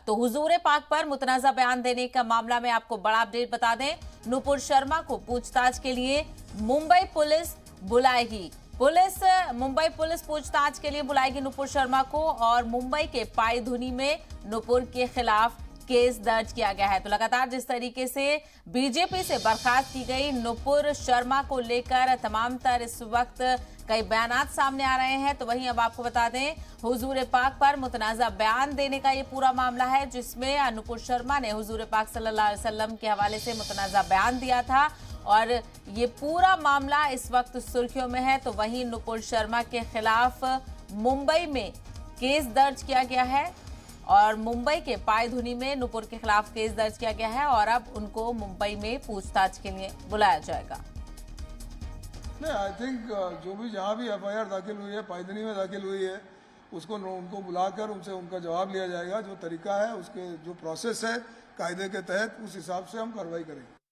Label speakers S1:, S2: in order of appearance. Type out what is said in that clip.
S1: तो हुजूर पाक पर मुतनाज़ा बयान देने का मामला में आपको बड़ा अपडेट बता दें, नुपुर शर्मा को पूछताछ के लिए मुंबई पुलिस बुलाएगी। मुंबई पुलिस पूछताछ के लिए बुलाएगी नुपुर शर्मा को और मुंबई के पायधुनी में नुपुर के खिलाफ केस दर्ज किया गया है। तो लगातार जिस तरीके से बीजेपी से बर्खास्त की गई नुपुर शर्मा को लेकर तमाम तर इस वक्त कई बयानात सामने आ रहे हैं, तो वहीं अब आपको बता दें हुजूर पाक पर मुतनाज़ा बयान देने का ये पूरा मामला है, जिसमें नुपुर शर्मा ने हुजूर पाक सल्लल्लाहु अलैहि वसल्लम के हवाले से मुतनाज़ा बयान दिया था और ये पूरा मामला इस वक्त सुर्खियों में है। तो वहीं नुपुर शर्मा के खिलाफ मुंबई में केस दर्ज किया गया है और मुंबई के पायधुनी में नुपुर के खिलाफ केस दर्ज किया गया है और अब उनको मुंबई में पूछताछ के लिए बुलाया जाएगा।
S2: नहीं, आई थिंक जो भी जहाँ भी एफआईआर दाखिल हुई है, पायधुनी में दाखिल हुई है, उनको बुलाकर उनसे उनका जवाब लिया जाएगा। जो तरीका है, उसके जो प्रोसेस है कायदे के तहत, उस हिसाब से हम कार्रवाई करेंगे।